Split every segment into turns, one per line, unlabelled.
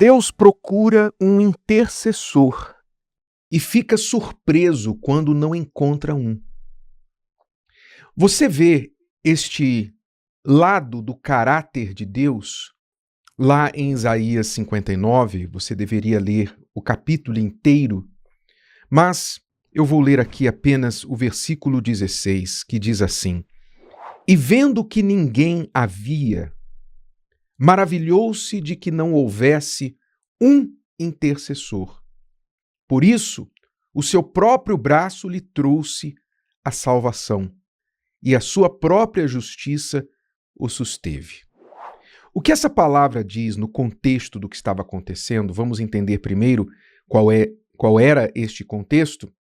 Deus procura um intercessor e fica surpreso quando não encontra um. Você vê este lado do caráter de Deus lá em Isaías 59, você deveria ler o capítulo inteiro, mas eu vou ler aqui apenas o versículo 16, que diz assim: E vendo que ninguém havia, maravilhou-se de que não houvesse um intercessor. Por isso, o seu próprio braço lhe trouxe a salvação, e a sua própria justiça o susteve. O que essa palavra diz no contexto do que estava acontecendo? Vamos entender primeiro qual era este contexto.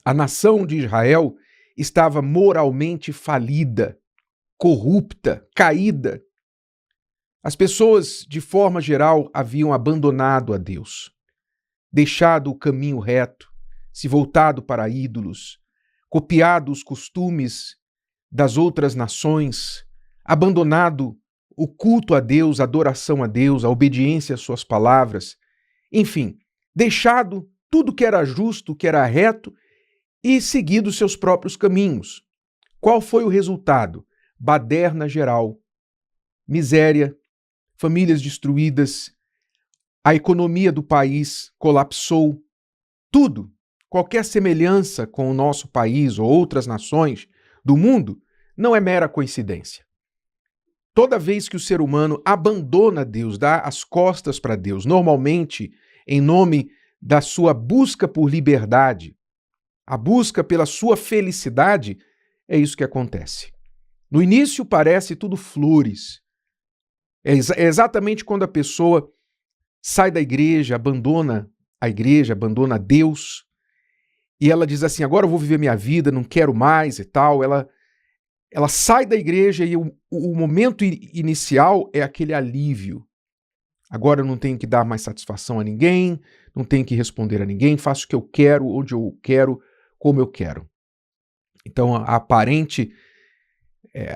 A nação de Israel estava moralmente falida, corrupta, caída. As pessoas, de forma geral, haviam abandonado a Deus, deixado o caminho reto, se voltado para ídolos, copiado os costumes das outras nações, abandonado o culto a Deus, a adoração a Deus, a obediência às suas palavras, enfim, deixado tudo que era justo, que era reto e seguido seus próprios caminhos. Qual foi o resultado? Baderna geral, miséria, famílias destruídas, a economia do país colapsou, tudo, qualquer semelhança com o nosso país ou outras nações do mundo não é mera coincidência. Toda vez que o ser humano abandona Deus, dá as costas para Deus, normalmente em nome da sua busca por liberdade, a busca pela sua felicidade, é isso que acontece. No início parece tudo flores. É exatamente quando a pessoa sai da igreja, abandona a igreja, abandona Deus, e ela diz assim, agora eu vou viver minha vida, não quero mais e tal. Ela sai da igreja e o momento inicial é aquele alívio. Agora eu não tenho que dar mais satisfação a ninguém, não tenho que responder a ninguém, faço o que eu quero, onde eu quero, como eu quero. Então a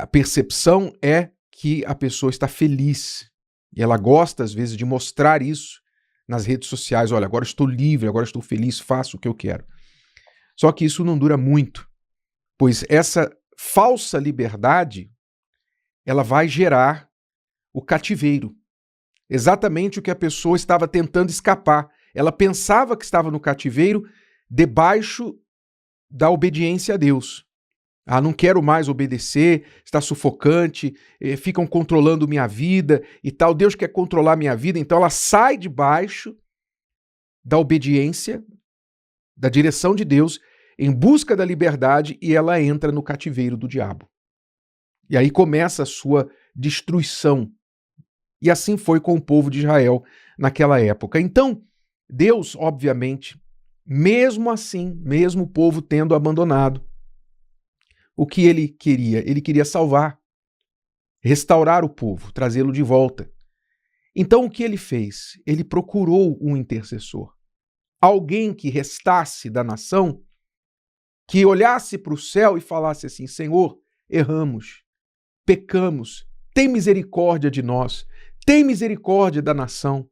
percepção é que a pessoa está feliz. E ela gosta, às vezes, de mostrar isso nas redes sociais. Olha, agora estou livre, agora estou feliz, faço o que eu quero. Só que isso não dura muito, pois essa falsa liberdade, ela vai gerar o cativeiro. Exatamente o que a pessoa estava tentando escapar. Ela pensava que estava no cativeiro debaixo da obediência a Deus. Ah, não quero mais obedecer, está sufocante, ficam controlando minha vida e tal. Deus quer controlar minha vida, então ela sai debaixo da obediência, da direção de Deus, em busca da liberdade, e ela entra no cativeiro do diabo. E aí começa a sua destruição. E assim foi com o povo de Israel naquela época. Então, Deus, obviamente, mesmo assim, mesmo o povo tendo abandonado, o que ele queria? Ele queria salvar, restaurar o povo, trazê-lo de volta. Então, o que ele fez? Ele procurou um intercessor. Alguém que restasse da nação, que olhasse para o céu e falasse assim, Senhor, erramos, pecamos, tem misericórdia de nós, tem misericórdia da nação.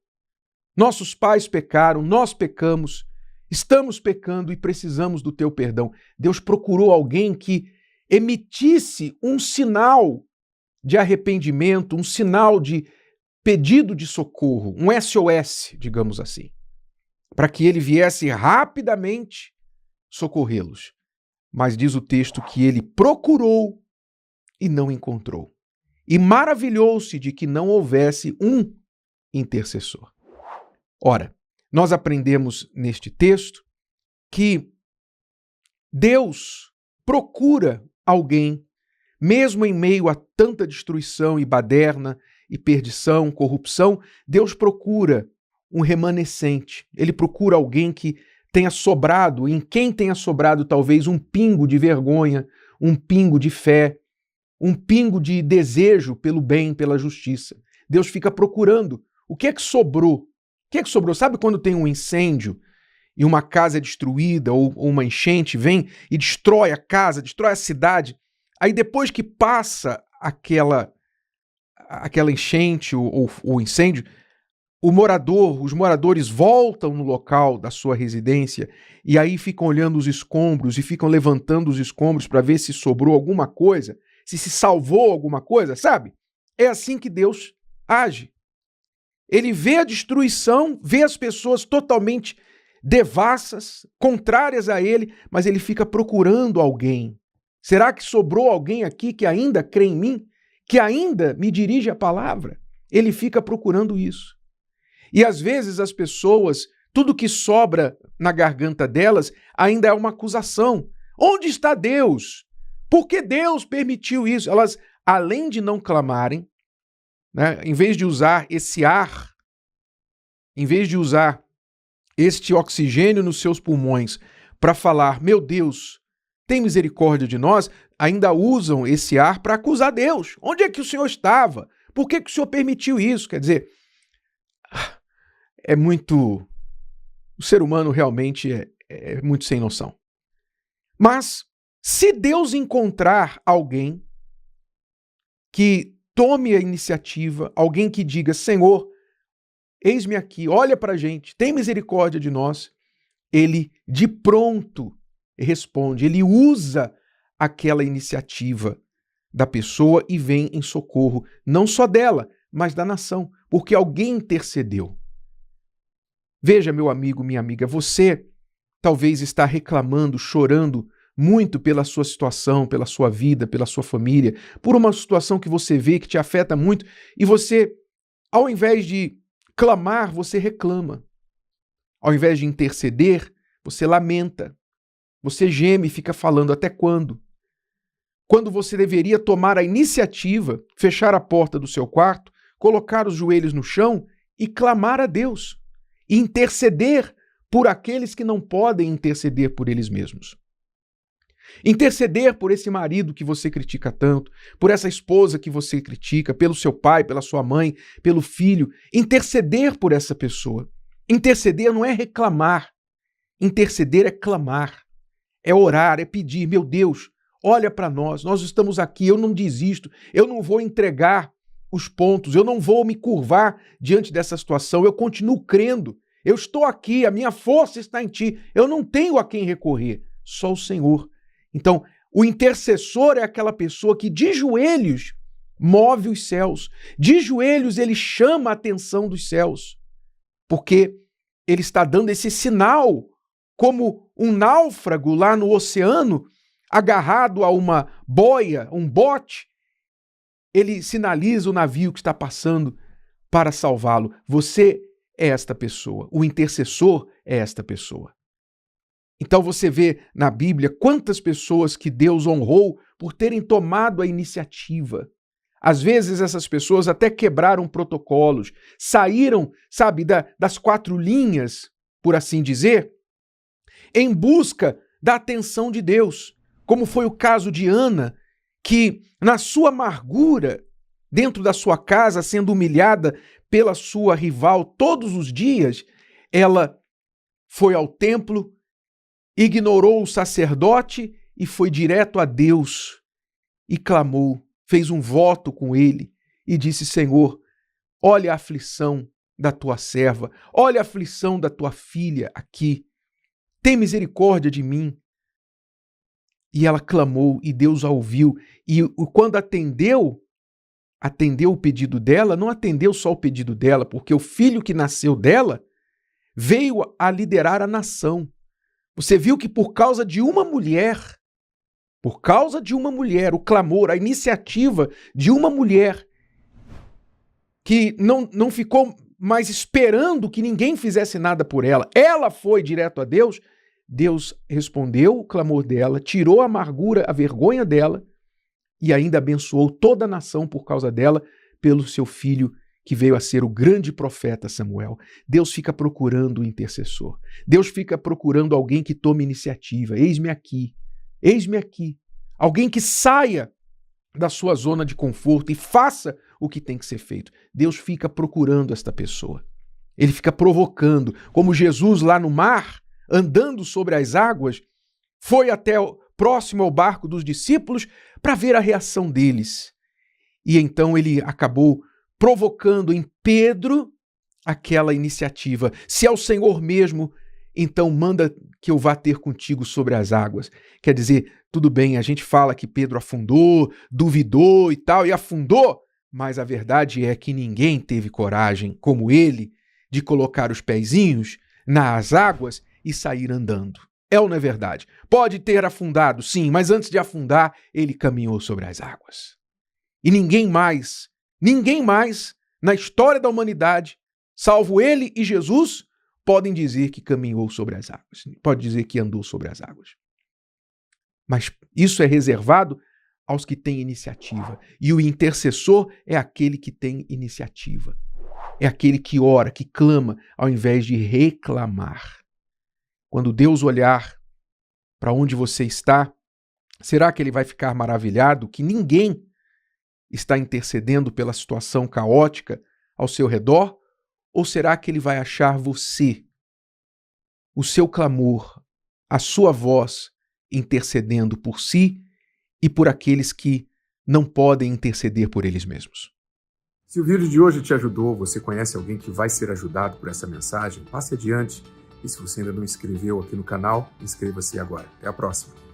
Nossos pais pecaram, nós pecamos, estamos pecando e precisamos do teu perdão. Deus procurou alguém que emitisse um sinal de arrependimento, um sinal de pedido de socorro, um SOS, digamos assim, para que ele viesse rapidamente socorrê-los. Mas diz o texto que ele procurou e não encontrou. E maravilhou-se de que não houvesse um intercessor. Ora, nós aprendemos neste texto que Deus procura alguém, mesmo em meio a tanta destruição e baderna e perdição, corrupção, Deus procura um remanescente. Ele procura alguém que tenha sobrado, em quem tenha sobrado talvez um pingo de vergonha, um pingo de fé, um pingo de desejo pelo bem, pela justiça. Deus fica procurando. O que é que sobrou? O que é que sobrou? Sabe quando tem um incêndio e uma casa é destruída ou uma enchente vem e destrói a casa, destrói a cidade? Aí depois que passa aquela enchente ou incêndio, os moradores voltam no local da sua residência e aí ficam olhando os escombros e ficam levantando os escombros para ver se sobrou alguma coisa, se salvou alguma coisa, sabe? É assim que Deus age. Ele vê a destruição, vê as pessoas totalmente devassas, contrárias a ele, mas ele fica procurando alguém. Será que sobrou alguém aqui que ainda crê em mim? Que ainda me dirige a palavra? Ele fica procurando isso. E às vezes as pessoas, tudo que sobra na garganta delas ainda é uma acusação. Onde está Deus? Por que Deus permitiu isso? Elas, além de não clamarem, né, em vez de usar esse ar, em vez de usar este oxigênio nos seus pulmões para falar, meu Deus, tem misericórdia de nós, ainda usam esse ar para acusar Deus. Onde é que o Senhor estava? Por que o Senhor permitiu isso? Quer dizer, é muito... O ser humano realmente é muito sem noção. Mas, se Deus encontrar alguém que tome a iniciativa, alguém que diga, Senhor, eis-me aqui, olha para a gente, tem misericórdia de nós, ele de pronto responde, ele usa aquela iniciativa da pessoa e vem em socorro, não só dela, mas da nação, porque alguém intercedeu. Veja, meu amigo, minha amiga, você talvez está reclamando, chorando muito pela sua situação, pela sua vida, pela sua família, por uma situação que você vê que te afeta muito e você, ao invés de clamar, você reclama. Ao invés de interceder, você lamenta. Você geme e fica falando até quando? Quando você deveria tomar a iniciativa, fechar a porta do seu quarto, colocar os joelhos no chão e clamar a Deus. E interceder por aqueles que não podem interceder por eles mesmos. Interceder por esse marido que você critica tanto, por essa esposa que você critica, pelo seu pai, pela sua mãe, pelo filho. Interceder por essa pessoa. Interceder não é reclamar. Interceder é clamar, é orar, é pedir, meu Deus, olha para nós estamos aqui, eu não desisto, eu não vou entregar os pontos, eu não vou me curvar diante dessa situação, eu continuo crendo, eu estou aqui, a minha força está em ti, eu não tenho a quem recorrer, só o Senhor. Então, o intercessor é aquela pessoa que de joelhos move os céus, de joelhos ele chama a atenção dos céus, porque ele está dando esse sinal, como um náufrago lá no oceano, agarrado a uma boia, um bote, ele sinaliza o navio que está passando para salvá-lo. Você é esta pessoa, o intercessor é esta pessoa. Então você vê na Bíblia quantas pessoas que Deus honrou por terem tomado a iniciativa. Às vezes essas pessoas até quebraram protocolos, saíram, sabe, das quatro linhas, por assim dizer, em busca da atenção de Deus, como foi o caso de Ana, que na sua amargura, dentro da sua casa, sendo humilhada pela sua rival todos os dias, ela foi ao templo, ignorou o sacerdote e foi direto a Deus e clamou, fez um voto com ele e disse, Senhor, olha a aflição da tua serva, olha a aflição da tua filha aqui, tem misericórdia de mim. E ela clamou e Deus a ouviu. E quando atendeu o pedido dela, não atendeu só o pedido dela, porque o filho que nasceu dela veio a liderar a nação. Você viu que por causa de uma mulher, o clamor, a iniciativa de uma mulher que não ficou mais esperando que ninguém fizesse nada por ela, ela foi direto a Deus, Deus respondeu o clamor dela, tirou a amargura, a vergonha dela e ainda abençoou toda a nação por causa dela, pelo seu filho que veio a ser o grande profeta Samuel. Deus fica procurando o intercessor. Deus fica procurando alguém que tome iniciativa. Eis-me aqui. Eis-me aqui. Alguém que saia da sua zona de conforto e faça o que tem que ser feito. Deus fica procurando esta pessoa. Ele fica provocando, como Jesus lá no mar, andando sobre as águas, foi até próximo ao barco dos discípulos para ver a reação deles. E então ele acabou provocando em Pedro aquela iniciativa. Se é o Senhor mesmo, então manda que eu vá ter contigo sobre as águas. Quer dizer, tudo bem, a gente fala que Pedro afundou, duvidou e tal, e afundou, mas a verdade é que ninguém teve coragem, como ele, de colocar os pezinhos nas águas e sair andando. É ou não é verdade? Pode ter afundado, sim, mas antes de afundar, ele caminhou sobre as águas. E ninguém mais na história da humanidade, salvo ele e Jesus, podem dizer que caminhou sobre as águas. Pode dizer que andou sobre as águas. Mas isso é reservado aos que têm iniciativa. E o intercessor é aquele que tem iniciativa. É aquele que ora, que clama, ao invés de reclamar. Quando Deus olhar para onde você está, será que ele vai ficar maravilhado que ninguém está intercedendo pela situação caótica ao seu redor? Ou será que ele vai achar você, o seu clamor, a sua voz, intercedendo por si e por aqueles que não podem interceder por eles mesmos?
Se o vídeo de hoje te ajudou, você conhece alguém que vai ser ajudado por essa mensagem, passe adiante. E se você ainda não inscreveu aqui no canal, inscreva-se agora. Até a próxima.